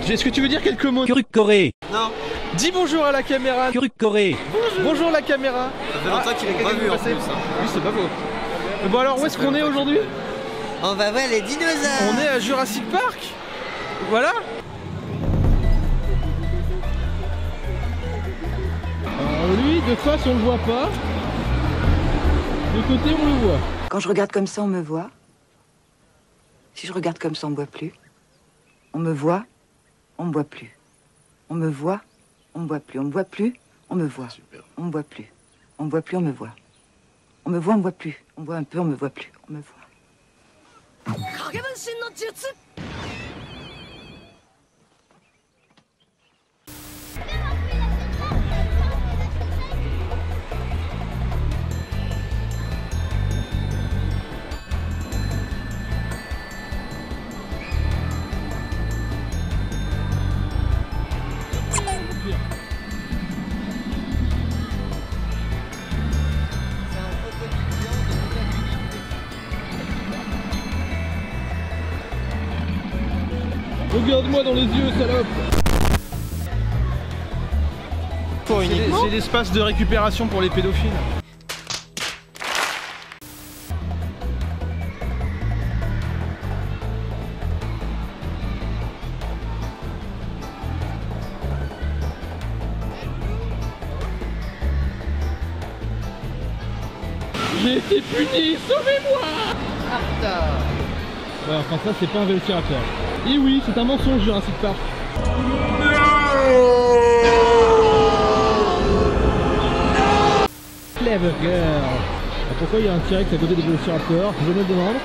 Est-ce que tu veux dire quelques mots? Corée. Non. Dis bonjour à la caméra. Corée. Bonjour la caméra. Ça fait longtemps qu'ils m'ont pas vu en plus. Oui, c'est pas faux. Bon alors où est-ce qu'on est aujourd'hui? On va voir les dinosaures. On est à Jurassic Park. Voilà. Alors lui, de face on le voit pas. De côté on le voit. Quand je regarde comme ça, on me voit. Si je regarde comme ça, on me voit plus. On me voit, on me voit plus. On me voit, on me voit plus. On me voit plus, on me voit. On me voit plus. On me voit plus, on me voit. On me voit, on me voit plus. On me voit un peu, on me voit plus. On me voit. Regarde-moi dans les yeux, salope. C'est l'espace de récupération pour les pédophiles. J'ai été puni, sauvez-moi! Ouais, enfin ça c'est pas un vélociraptor. Et oui, c'est un mensonge Jurassic Park. Clever girl. Pourquoi il y a un T-Rex à côté des vélociraptors? Je me le demande.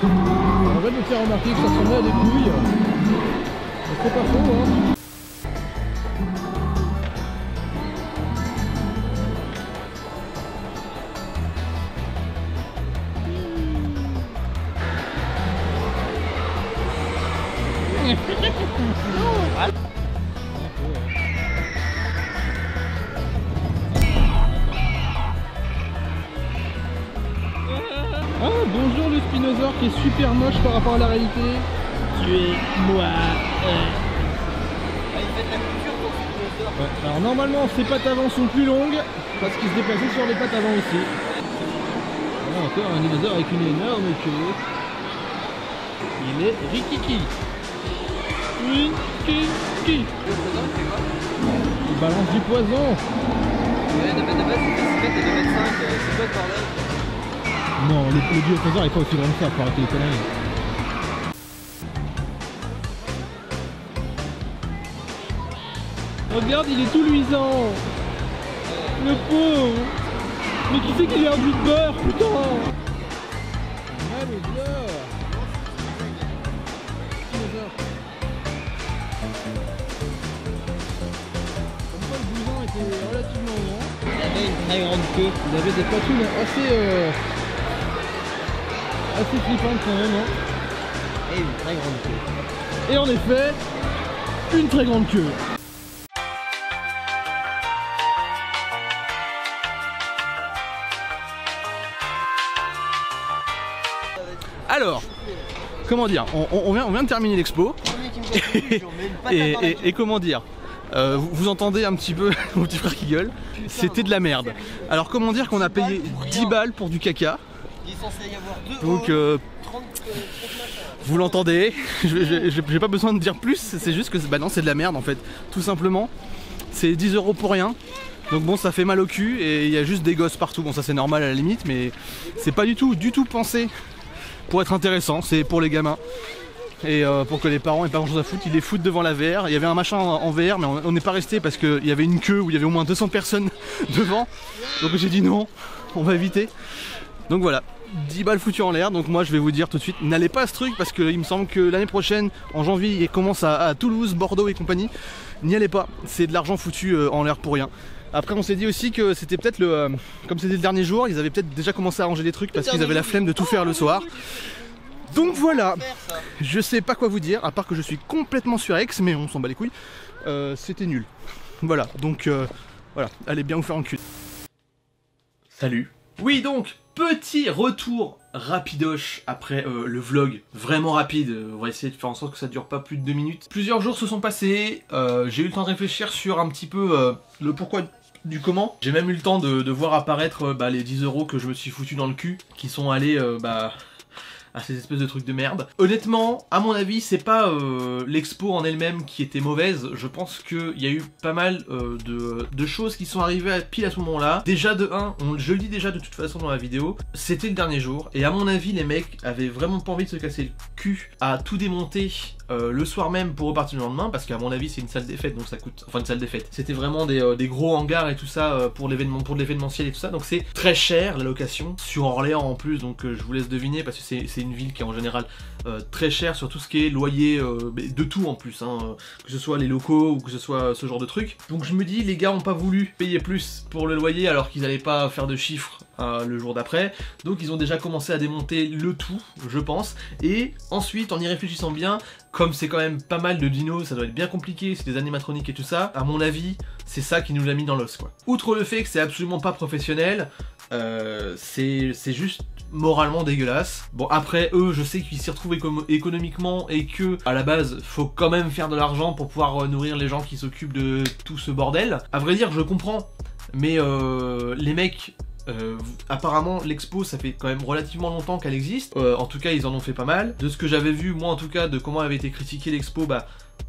On va nous faire remarquer que ça ressemblait à des couilles. Mais c'est pas faux, hein. Ah, bonjour le spinosaure qui est super moche par rapport à la réalité. Tu es moi. Ouais, alors normalement ses pattes avant sont plus longues parce qu'il se déplaçait sur les pattes avant aussi. Voilà encore un dinosaure avec une énorme queue. Il est rikiki. Rikiki. Il balance du poison. Ouais, de base, c'est 2 mètres 5, c'est quoi le bordel? Non, le dinosaure est pas aussi grand que ça, faut arrêter les conneries. Regarde, il est tout luisant. Le pauvre. Mais qui c'est qui lui a envie de beurre, putain? Ah, le beurre. Comme quoi le bousin était relativement grand. Il avait une très grande queue. Il avait des patounes assez flippantes quand même, hein. Et une très grande queue. Et en effet, une très grande queue. Alors, comment dire, on vient de terminer l'expo. Et comment dire, vous entendez un petit peu mon petit frère qui gueule, c'était de la merde. Alors comment dire qu'on a payé 10 balles pour du caca. Il est censé y avoir 2 Donc vous l'entendez, j'ai pas besoin de dire plus, c'est juste que bah non, c'est de la merde en fait, tout simplement. C'est 10 € pour rien. Donc bon, ça fait mal au cul et il y a juste des gosses partout. Bon, ça c'est normal à la limite, mais c'est pas du tout pensé pour être intéressant, c'est pour les gamins. Et pour que les parents aient pas grand chose à foutre, ils les foutent devant la VR. Il y avait un machin en VR, mais on n'est pas resté parce qu'il y avait une queue où il y avait au moins 200 personnes devant. Donc j'ai dit non, on va éviter. Donc voilà, 10 balles foutues en l'air. Donc moi je vais vous dire tout de suite, n'allez pas à ce truc parce qu'il me semble que l'année prochaine, en janvier, il commence à Toulouse, Bordeaux et compagnie. N'y allez pas, c'est de l'argent foutu en l'air pour rien. Après on s'est dit aussi que c'était peut-être comme c'était le dernier jour, ils avaient peut-être déjà commencé à ranger des trucs parce qu'ils avaient la flemme de tout faire le soir. Donc voilà, je sais pas quoi vous dire, à part que je suis complètement surex, mais on s'en bat les couilles. C'était nul. Voilà, donc voilà, allez bien vous faire en cul. Salut, Oui, donc, petit retour rapidoche après le vlog, vraiment rapide, on va essayer de faire en sorte que ça dure pas plus de 2 minutes. Plusieurs jours se sont passés, j'ai eu le temps de réfléchir sur un petit peu le pourquoi du comment. J'ai même eu le temps de voir apparaître les 10 € que je me suis foutu dans le cul, qui sont allés à ces espèces de trucs de merde. Honnêtement, à mon avis, c'est pas l'expo en elle-même qui était mauvaise. Je pense qu'il y a eu pas mal de choses qui sont arrivées pile à ce moment-là. Déjà de 1, je le dis déjà de toute façon dans la vidéo, c'était le dernier jour. Et à mon avis, les mecs avaient vraiment pas envie de se casser le cul à tout démonter le soir même pour repartir le lendemain, parce qu'à mon avis c'est une salle des fêtes, donc ça coûte, enfin une salle des fêtes, c'était vraiment des gros hangars et tout ça pour l'événement, pour l'événementiel et tout ça, donc c'est très cher la location, sur Orléans en plus, donc je vous laisse deviner, parce que c'est une ville qui est en général très chère sur tout ce qui est loyer, de tout en plus, hein, que ce soit les locaux ou que ce soit ce genre de trucs. Donc je me dis, les gars ont pas voulu payer plus pour le loyer alors qu'ils allaient pas faire de chiffres le jour d'après, donc ils ont déjà commencé à démonter le tout, je pense, et ensuite en y réfléchissant bien, comme c'est quand même pas mal de dinos, ça doit être bien compliqué, c'est des animatroniques et tout ça, à mon avis, c'est ça qui nous l'a mis dans l'os, quoi. Outre le fait que c'est absolument pas professionnel, c'est juste moralement dégueulasse. Bon, après, eux, je sais qu'ils s'y retrouvent économiquement et que, à la base, faut quand même faire de l'argent pour pouvoir nourrir les gens qui s'occupent de tout ce bordel. À vrai dire, je comprends, mais les mecs... apparemment l'expo ça fait quand même relativement longtemps qu'elle existe, en tout cas ils en ont fait pas mal. De ce que j'avais vu moi en tout cas de comment avait été critiqué l'expo,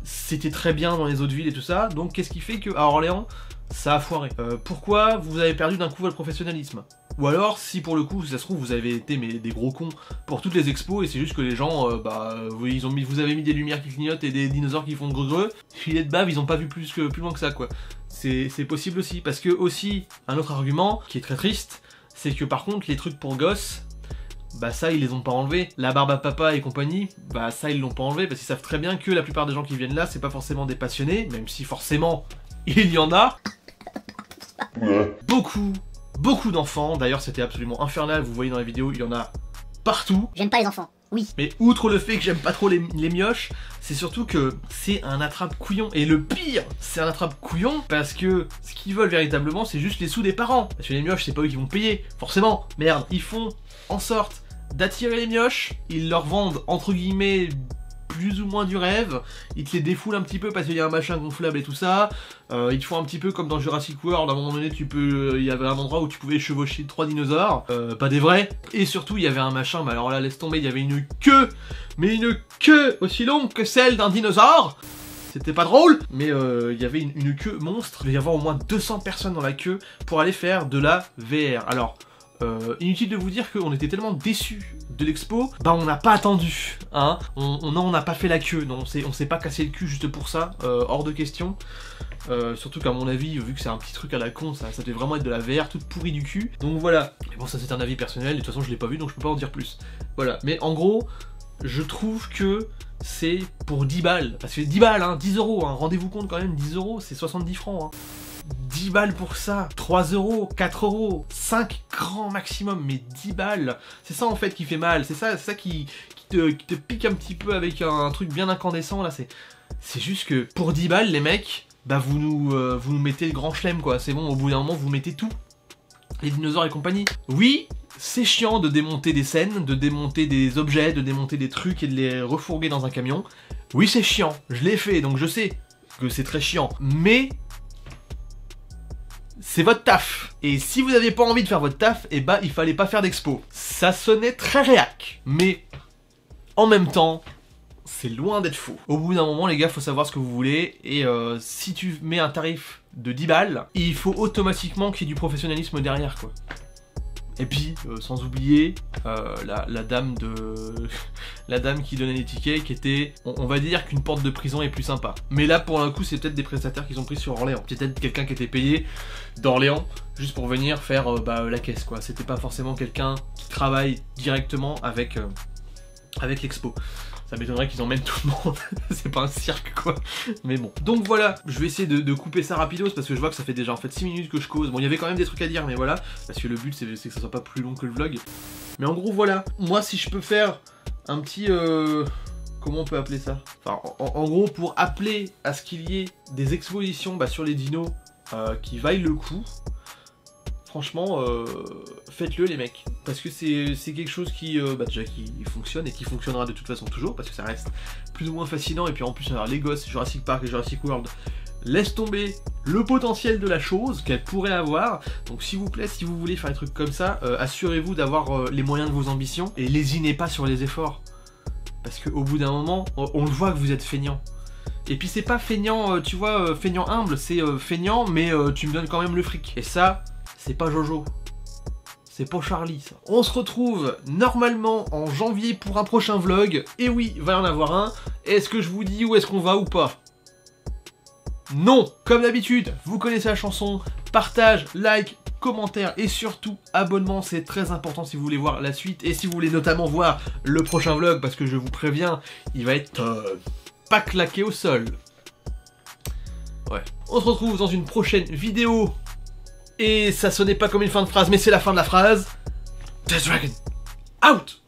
c'était très bien dans les autres villes et tout ça, donc qu'est-ce qui fait qu'à Orléans ça a foiré? Pourquoi vous avez perdu d'un coup votre professionnalisme? Ou alors si pour le coup si ça se trouve vous avez été des gros cons pour toutes les expos et c'est juste que les gens vous avez mis des lumières qui clignotent et des dinosaures qui font greux, filet de bave, ils ont pas vu plus loin que ça, quoi. C'est possible aussi, parce que aussi, un autre argument qui est très triste, c'est que par contre les trucs pour gosses, ça ils les ont pas enlevés. La barbe à papa et compagnie, ça ils l'ont pas enlevé, parce qu'ils savent très bien que la plupart des gens qui viennent là, c'est pas forcément des passionnés, même si forcément il y en a. Beaucoup d'enfants, d'ailleurs c'était absolument infernal, vous voyez dans la vidéo, il y en a partout. J'aime pas les enfants, oui. Mais outre le fait que j'aime pas trop les mioches, c'est surtout que c'est un attrape-couillon. Et le pire, c'est un attrape-couillon parce que ce qu'ils veulent véritablement, c'est juste les sous des parents. Parce que les mioches, c'est pas eux qui vont payer, forcément. Merde, ils font en sorte d'attirer les mioches, ils leur vendent entre guillemets plus ou moins du rêve, ils te les défoulent un petit peu parce qu'il y a un machin gonflable et tout ça, ils te font un petit peu comme dans Jurassic World, à un moment donné il y avait un endroit où tu pouvais chevaucher 3 dinosaures, pas des vrais, et surtout il y avait un machin, mais alors là laisse tomber, il y avait une queue, mais une queue aussi longue que celle d'un dinosaure. C'était pas drôle, mais il y avait une queue monstre, il devait y avoir au moins 200 personnes dans la queue pour aller faire de la VR. Alors, inutile de vous dire qu'on était tellement déçus de l'expo, on n'a pas attendu, hein, on n'a pas fait la queue, non, on s'est pas cassé le cul juste pour ça, hors de question, surtout qu'à mon avis, vu que c'est un petit truc à la con, ça devait vraiment être de la VR toute pourrie du cul, donc voilà, mais bon ça c'est un avis personnel, de toute façon je l'ai pas vu donc je peux pas en dire plus, voilà, mais en gros, je trouve que c'est pour 10 balles, parce que 10 balles, hein, 10 €, hein, rendez-vous compte quand même, 10 €, c'est 70 francs, hein. 10 balles pour ça, 3 €, 4 €, 5 grand maximum, mais 10 balles, c'est ça en fait qui fait mal, c'est ça qui te pique un petit peu avec un truc bien incandescent là, c'est juste que pour 10 balles les mecs, vous nous mettez le grand chelem quoi, c'est bon, au bout d'un moment vous mettez tout, les dinosaures et compagnie. Oui, c'est chiant de démonter des scènes, de démonter des objets, de démonter des trucs et de les refourguer dans un camion, oui c'est chiant, je l'ai fait donc je sais que c'est très chiant, mais c'est votre taf. Et si vous n'aviez pas envie de faire votre taf, il fallait pas faire d'expo. Ça sonnait très réac. Mais en même temps, c'est loin d'être faux. Au bout d'un moment, les gars, faut savoir ce que vous voulez. Et si tu mets un tarif de 10 balles, il faut automatiquement qu'il y ait du professionnalisme derrière, quoi. Et puis, sans oublier la dame qui donnait les tickets, qui était, on va dire qu'une porte de prison est plus sympa. Mais là, pour un coup, c'est peut-être des prestataires qu'ils ont pris sur Orléans. C'est peut-être quelqu'un qui était payé d'Orléans, juste pour venir faire la caisse, quoi. C'était pas forcément quelqu'un qui travaille directement avec l'expo. Ça m'étonnerait qu'ils emmènent tout le monde, c'est pas un cirque quoi, mais bon. Donc voilà, je vais essayer de couper ça rapidos parce que je vois que ça fait déjà en fait 6 minutes que je cause. Bon, il y avait quand même des trucs à dire, mais voilà, parce que le but c'est que ça soit pas plus long que le vlog. Mais en gros voilà, moi si je peux faire un petit... comment on peut appeler ça? Enfin, en gros, pour appeler à ce qu'il y ait des expositions sur les dinos qui vaillent le coup, franchement, faites-le les mecs, parce que c'est quelque chose qui, déjà qui fonctionne et qui fonctionnera de toute façon toujours, parce que ça reste plus ou moins fascinant, et puis en plus alors, les gosses, Jurassic Park et Jurassic World, laisse tomber le potentiel de la chose qu'elle pourrait avoir. Donc s'il vous plaît, si vous voulez faire des trucs comme ça, assurez-vous d'avoir les moyens de vos ambitions, et lésinez pas sur les efforts, parce qu'au bout d'un moment, on le voit que vous êtes feignant. Et puis c'est pas feignant, tu vois, feignant humble, c'est feignant, mais tu me donnes quand même le fric. Et ça, c'est pas Jojo. C'est pas Charlie, ça. On se retrouve normalement en janvier pour un prochain vlog. Et oui, il va y en avoir un. Est-ce que je vous dis où est-ce qu'on va ou pas? Non. Comme d'habitude, vous connaissez la chanson. Partage, like, commentaire et surtout abonnement, c'est très important si vous voulez voir la suite. Et si vous voulez notamment voir le prochain vlog, parce que je vous préviens, il va être... pas claqué au sol. Ouais. On se retrouve dans une prochaine vidéo. Et ça sonnait pas comme une fin de phrase, mais c'est la fin de la phrase. The Dragon, out!